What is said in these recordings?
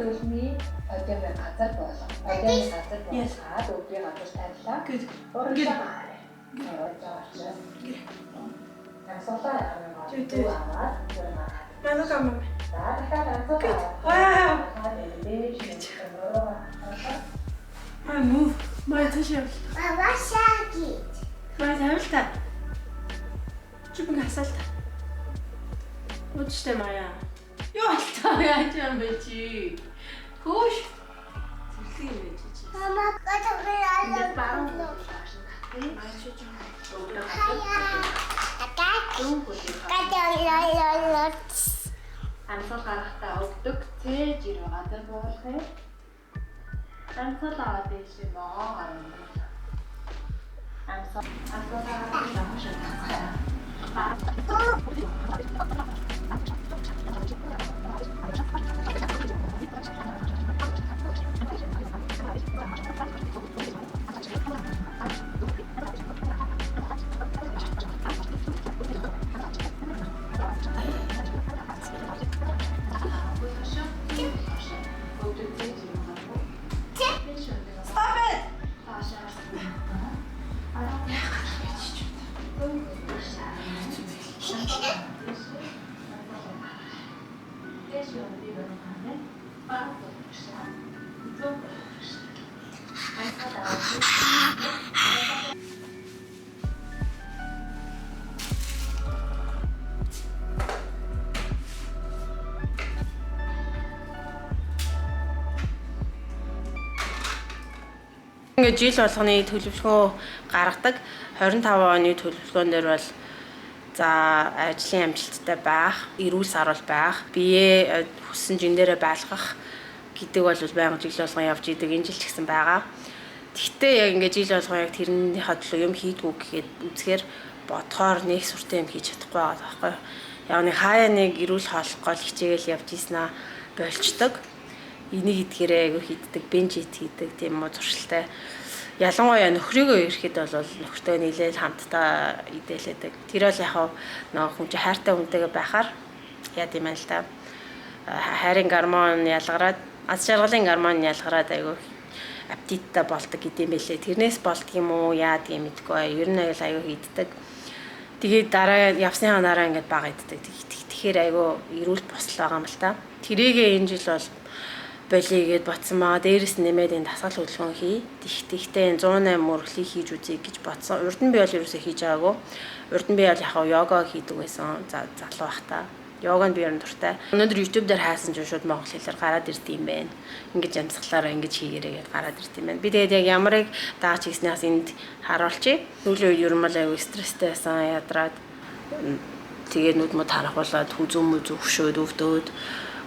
үлний одооны газар болоо. Одооны газар болоод өдрийн газар тавилаа. Өөрөөр I move my tissue. My тавилтаа. Чүпэн хасаалтаа. Үдштэй маяа. Юу болтой яаж юм бэ чи? Хөөш. Зэрлэг юм байж чи. Мама Ингээд баруун. Ансал гарахтаа өгдөг цээж ирүү газар буулгая. Ансал аваад ийшээ могоо гарна. Ансал гарахтаа авах Ингээд жил болгоны төлөвлөгөө гаргадаг 25 оны төлөвлөгөөн дээр бол за ажлын амжилттай байх, эрүүл сарвал байх, биеэ хүссэн жин дээрээ байлгах гэдэг бол байнга жил болгон явж идэг энэ жил ч гэсэн байгаа. Тэгтээ яг ингээд жил болгон яг тэрнийхээ төлөө юм хийдгүү гэхэд үзэхээр бодхоор нэг сүртэй юм хийж чадахгүй байгаа байхгүй. Яг нэг хаяа нэг эрүүл хооллох гол хичээл явж ийснаа болчдөг. Энийг хийдгээрээ айгүй хийддэг, бенч хийдэг тийм муу зуршилтай. Ялангуяа нөхрийгөө ирэхэд бол нөхөртөө нийлээл хамтдаа идэлээдэг. Тэр бол яг нэг хүн чинь хайртай хүнтэйгээ байхаар яа гэм л та. Хайрын гормон ялгараад, аз жаргалын гормон ялгараад айгүй аппетиттай болдог гэдэм байлээ. Тэрнээс болдго юм уу, яа гэм мэдгүй. Ер нь айгүй хийддэг. Тэгээд дараа явсныхаа дараа ингээд бага иддэг. Тэгэхээр айгүй эрүүл босол байгаа юм л та. Тэрийгээ энэ жил бол болигээд бодсон маа дээрээс нэмээд энэ дасгал хөдөлгөөн хий. Тэгтээ 108 мөрөглийг хийж үзье гэж бодсон. Урд нь би бол ерөөсөө хийж байгаагүй. Урд нь би бол яг йога хийдэг байсан. Залуу байхдаа. Йоганд би ер нь дуртай. Өнөөдөр YouTube дээр хайсан ч шууд монгол хэлээр гараад ирд юм байна. Ингэж амьсгалаараа ингэж хийгээрэй гэдээ гараад ирд юм байна. Би тэгээд яг ямарыг даач хийснээс энд харуулчих. Сүүлийн үед ер нь аягүй стресстэй байсан. Ядраад тэгээд нүд мод харахуулаад хүзүү мүзүү хөшөөд өвдөөд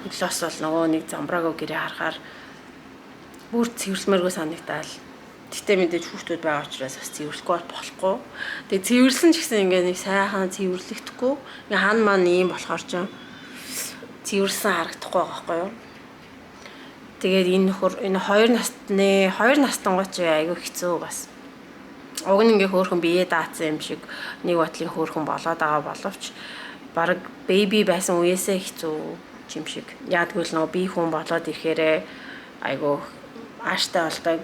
өглөөс бол нөгөө нэг замбраагаа гэрээ харахаар бүр цэвэрлмээргүй санагдал. Тэгтээ мэдээж хүүхдүүд байгаа учраас бас цэвэрлэхгүй болохгүй. Тэгээ цэвэрлсэн ч гэсэн ингээ нэг сайхан цэвэрлэгдэхгүй. Ингээ хан маань ийм болохоор ч цэвэрлсэн харагдахгүй байгаа байхгүй юу? Тэгээд энэ нөхөр энэ хоёр настангуйч айгүй хэцүү бас. Уг нь ингээ хөөхөн бие даацсан юм шиг нэг бодлын хөөхөн болоод байгаа боловч баг бэби байсан үеэсээ хэцүү юм шиг. Яадгүй л нөгөө би хүн болоод ирэхээрээ айгүй ааштай болдог.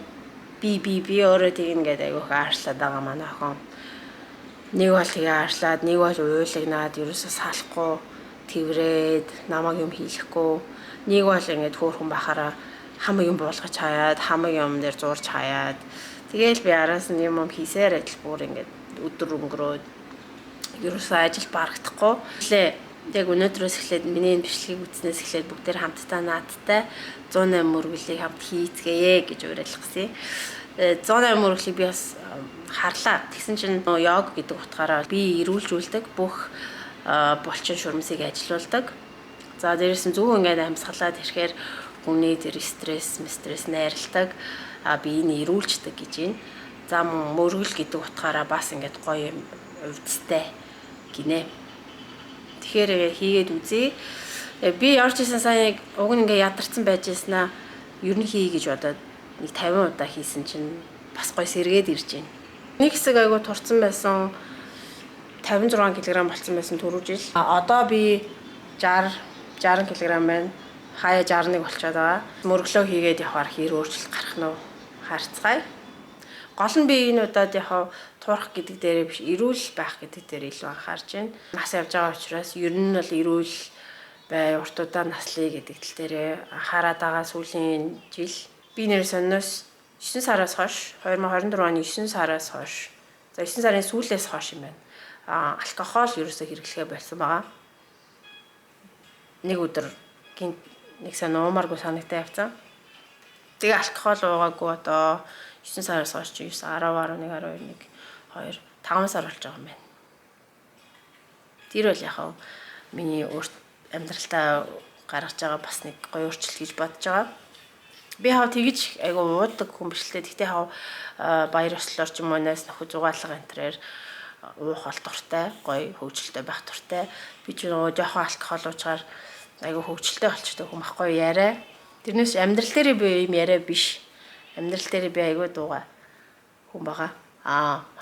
Би өөрөө тийм ингээд айгүй аашлаад байгаа манай охин. Нэг бол тэгээ аашлаад, нэг бол уйлагнаад, ерөөсөө салахгүй, тэврээд, намайг юм хийлэхгүй. Нэг бол ингээд хөөхөн бахаараа хамаг юм буулгаж хаяад, хамаг юм дээр зурж хаяад. Тэгээл би араас нь юм хийсээр адил бүр ингээд өдөр өнгөрөөд ерөөсөө ажил барагдахгүй. Яг өнөөдрөөс эхлээд миний энэ бичлэгийг үзснээс эхлээд бүгдээр хамтдаа наадтай 108 мөрөглийг хамт хийцгээе гэж уриалгасан. 108 мөрөглийг би бас харлаа. Тэгсэн чинь йог гэдэг утгаараа би эрүүлжүүлдэг бүх булчин шуурмсыг ажилуулдаг. За дээрээс нь зөв ингээд амьсгалаад ирэхээр хүний тэр стресс найралдаг. Би энэ эрүүлждэг гэж байна. За мөргөл гэдэг утгаараа бас ингээд гоё юм өвдөлттэй гинэ. Тэгэхээр хийгээд үзье. Би орж исэн сайн уг нь ингээ ядарсан байж яснаа ер нь хий гэж бодоод нэг 50 удаа хийсэн чинь бас гоё сэргээд ирж байна. Нэг хэсэг айгу турцсан байсан 56 кг болсон байсан түрүү жил. Одоо би 60 кг байна. хаяа 61 болчиход байгаа. Мөрөглөө хийгээд явахаар хэр өөрчлөлт гарах нь харцгаая. Гол нь би энэ удаад яг туурах гэдэг дээрээ биш, эрүүл байх гэдэг дээр илүү анхаарч байна. Нас явж байгаа учраас ер нь бол эрүүл бай, урт удаан наслая гэдэг тал дээрээ анхаарат байгаа сүүлийн жил. Би нэр сонноос 9 сараас хойш 2024 оны 9 сараас хойш. За 9 сарын сүүлээс хойш юм байна. Алкогол ерөөсөө хэрэглэхээ болсон байгаа. Нэг өдөр нэг сан уумаргүй санагтай явцсан. Тэгээ алкогол уугаагүй одоо 9 сараас хойш 9, 10, 11, 12, 1, 2, 5 сар болж байгаа юм байна. Тэр бол яг миний амьдралтаа гаргаж байгаа бас нэг гоё өөрчлөлт гэж бодож байгаа. Би тэгж айгу уудаг хүн биш л дээ. Гэхдээ баяр ёслолоор ч юм уу найс нөхөд зугаалга энтрээр уух бол дуртай, гоё хөвгөлтэй байх дуртай. Би ч нөгөө жоохон алкогол уучаар айгу хөвгөлтэй болчтой хүн байхгүй яриа. Тэрнээс амьдрал дээр би юм яриа биш. Амьдрал дээр би айгу дуугаа хүн байгаа.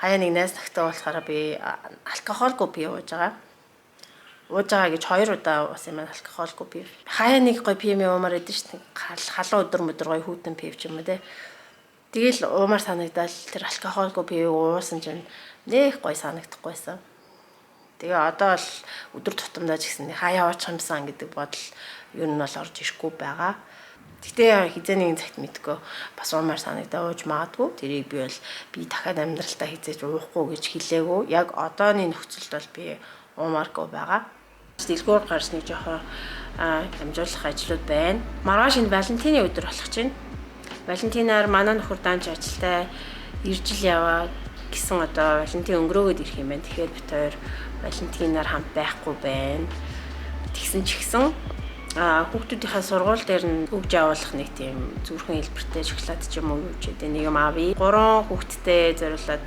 Хаяа нэг найз нөхдөд болохоор би алкоголгүй пий ууж байгаа. Ууж байгаа гэж 2 удаа бас юм алкоголгүй пий. Хаяа нэг гоё пим уумаар идэв ш. Халуун өдөр мөдөр гоё хүүтэн пив ч юм уу те. Тэгэл уумаар санагдал тэр алкоголгүй пий уусан чинь нэх гоё санагдахгүйсэн. Тэгээ одоо л өдөр тутамдаа ч гэсэн хаяа уучих юмсан гэдэг бодол ер нь бол орж ирэхгүй байгаа. Гэтэ хизээ нэгэн цагт мэдгүй бас уумаар санагдаа ууж магадгүй. Тэрийг би бол би дахиад амьдралтаа хизээж уухгүй гэж хэлээгүй. Яг одооны нөхцөлд бол би уумааргүй байгаа. Дэлгүүр гарсныг жоохон дамжуулах ажлууд байна. Маргааш энэ Валентины өдөр болох чинь. Валентинаар манай нөхөр данж ажилдаа иржил яваа гэсэн одоо Валентин өнгөрөөгөөд ирэх юм байна. Тэгэхээр бид хоёр Валентинаар хамт байхгүй байна. Тэгсэн ч гэсэн хүүхдүүдийнхээ сургууль дээр нь хөгж явуулах нэг тийм зүрхэн хэлбэртэй шоколад ч юм уу юу ч гэдэг нэг юм авъя. 3 хүүхдтэй зориулаад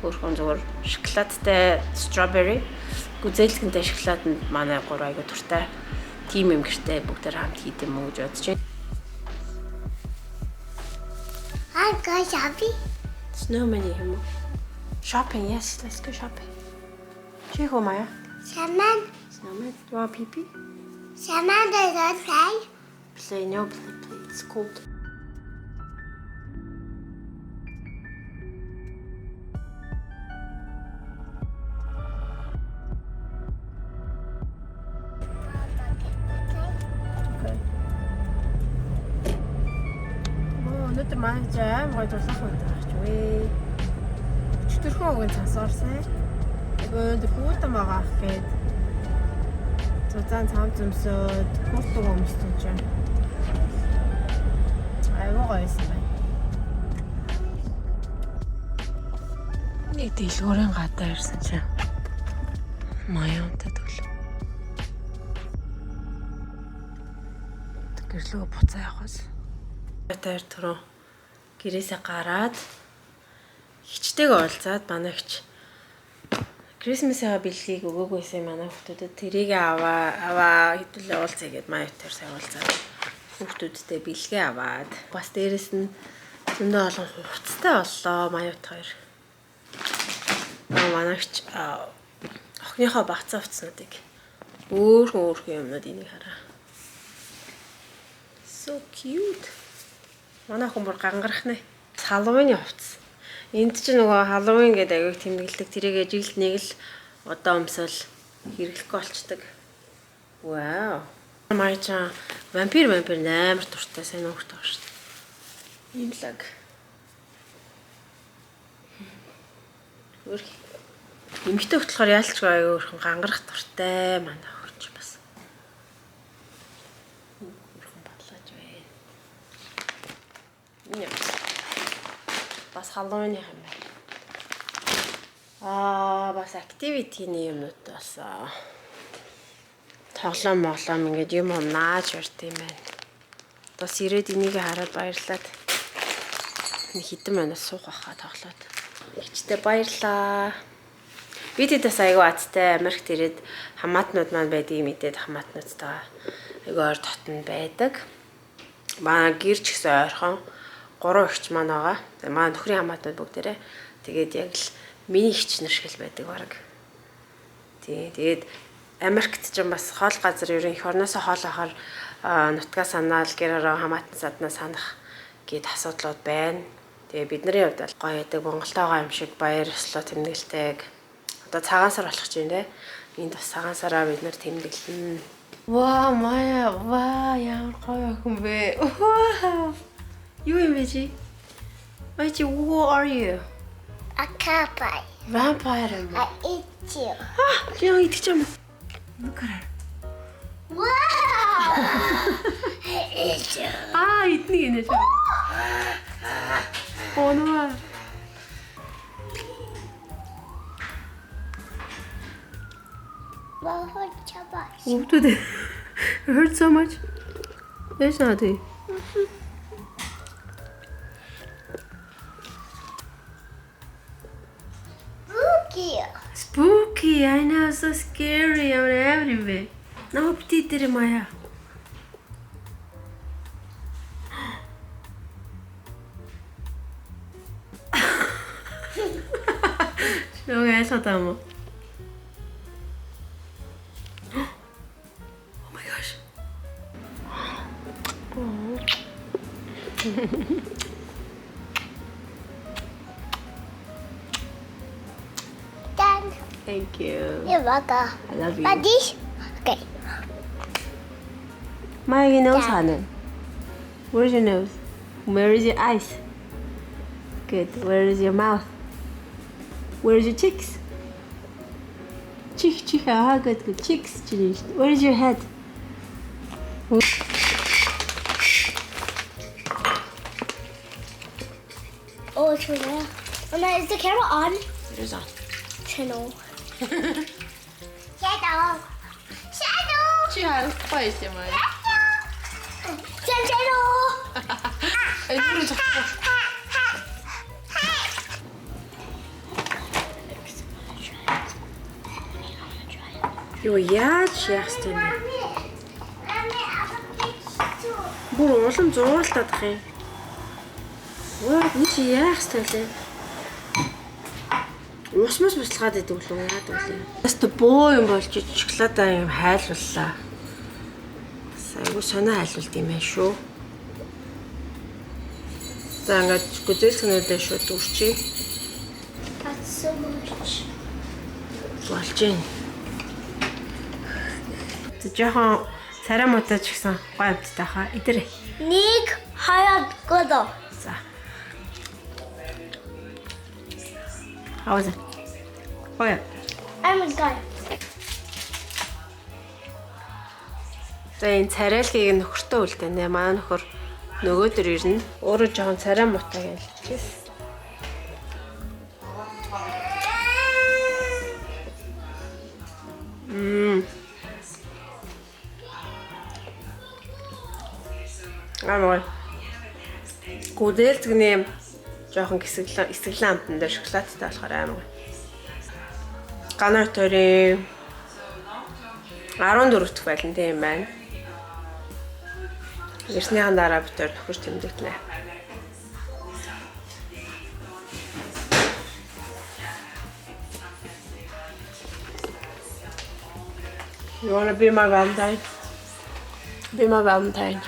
өөрхөн зүгээр шоколадтай strawberry гүзээлгэнтэй шоколаданд манай 3 айгу туртай тим юм гэртээ бүгдээр хамт хийх юм уу гэж бодож байна. Go shopping. Snowman юм уу? Shopping, yes, let's go shopping. Чи хөө Мая? Snowman. Snowman. You want pee pee? Snowman doesn't play. Play, no play. It's cold. Өнөөдөр маань жаам гоё дулаах үед гарч вэ. Өчтөрхөн үгэн цасаар сайн. Өнөөдөр хүүтэн байгаа ах гээд зузаан цам зөмсөд хүүтэн өмссөн чинь. Айгуу гоёсэн байна. Нэг дэлгүүрийн гадаа ирсэн чинь Маяунтад төлөв. Гэрлөө буцаа явахаас. Тэр түрүү гэрээсээ гараад хичтэйгээ уулзаад манайч Крисмсийн бэлгийг өгөөгүйсэн манай хүүхдүүдэд тэрийг аваа хэдүүлээ уулзъя гэд маягтаар сайн уулзаад хүүхдүүдтэй бэлгээ аваад бас дээрэс нь зөндөө олон хувцастай боллоо маягт хоёр. Манайч охиныхоо багцаа хувцснуудыг өөрхөн юмнууд энийг хараа. So cute. Манай хүн бүр гангарахнаа. Халуун хувцас. Энд чинь нөгөө Halloween гэдэг аяг тэмдэглэдэг. Тэрийгээ жилд нэг л одоо өмсөл хэрэглэхгүй болчдөг. Вау. Маячаа вампир амар туртай сайн өөртөө байна шүү дээ. Ийм лаг. Өөр эмэгтэй хөтлөхөр яалчгүй аяг өөрхөн гангарах туртай манай хөрч бас. Бас Halloween юм байна. Бас activity-ний юмнууд бас тоглоом ингээд юм нааж урт юм байна. Бас ирээд энийг хараад баярлаад хитэн манаас суух байхаа тоглоод. Хичтэй баярлаа. Бид тэдэс аягүй аттай Америкт ирээд хамаатнууд маань байдгийг мэдээд хамаатнуудтай аягүй ойр дотн байдаг. Манай гэр ч гэсэн ойрхон 3 ихч маань байгаа. Манай нөхрийн хамаатнууд бүгдээрээ тэгээд яг л миний ихч нар шиг л байдаг баг. Тэгээд Америкт ч бас хоол газар ерөн их орноосоо хоол ахаар нутгаа санаал гэрээрээ хамаатан саднаа санах гээд асуудлууд байна. Тэгээ бидний хувьд бол гоё яадаг Монголтойгоо юм шиг баяр ёслол тэмдэглэдэг. Одоо цагаан сар болох ч юм те. Энд бас цагаан сараа бид нэр тэмдэглэнэ. Ваа Мая, ваа ямар гоё хүн бэ. Юу юм бэ чи? Маяч, who are you? A cowboy. Vampire. I eat you. Чи яа идэх юм? Look at her. Wow! I eat you. Идэх гинэ чи. Оноо. Wow, cowboy. What did it hurt so much? There's nothing. Spooky. Spooky, I know, so scary. I'm everywhere. No, petite Maya. 여기 해서다 뭐. Oh my gosh. Dad, Thank you. you're welcome. I love you. But this? Okay. Maya, your nose, Dad. honey. Where's your nose? Where is your eyes? Good. Where is your mouth? Where's your cheeks? Cheek. Ah, good. Cheeks. Where is your head? Oh, it's right there. Oh, no, is the camera on? It is on. Channel. Shadow. Shadow. Child, why is your mind? Юу яаж яах вэ? Бүр улам зууралтаад ах юм. Оо, энэ чи яах вэ? Ус буслаад идэв лөө яагаад вэ? Яста боо юм болж шоколадаа юм хайлууллаа. Айгу санаа хайлуулт юм байна шүү. За ингээд гүзэлцгнүүдээ шууд үрчий. That's so much. Болж байна. Жохон царай мутаж гисэн гой амттай хаа. Идэрэй. Нэг хаяад годо. За. How was it? Гоё. I'm a guy. За энэ царайлгийг нөхөртөө үлдээнэ. Манай нөхөр нөгөөдөр ирнэ. Өөрөө жохон царай мутаг ялчихсэн. Амой. Гүдэлцгний жоохон эсгэлэн амтан дээр шоколадтай болохоор аймаг. Ганар төрийн 14 дэх байлан тийм байна. Ирснийхэн дараа битэр нөхөр тэмдэгтнэ. You wanna be my Valentine? Be my Valentine.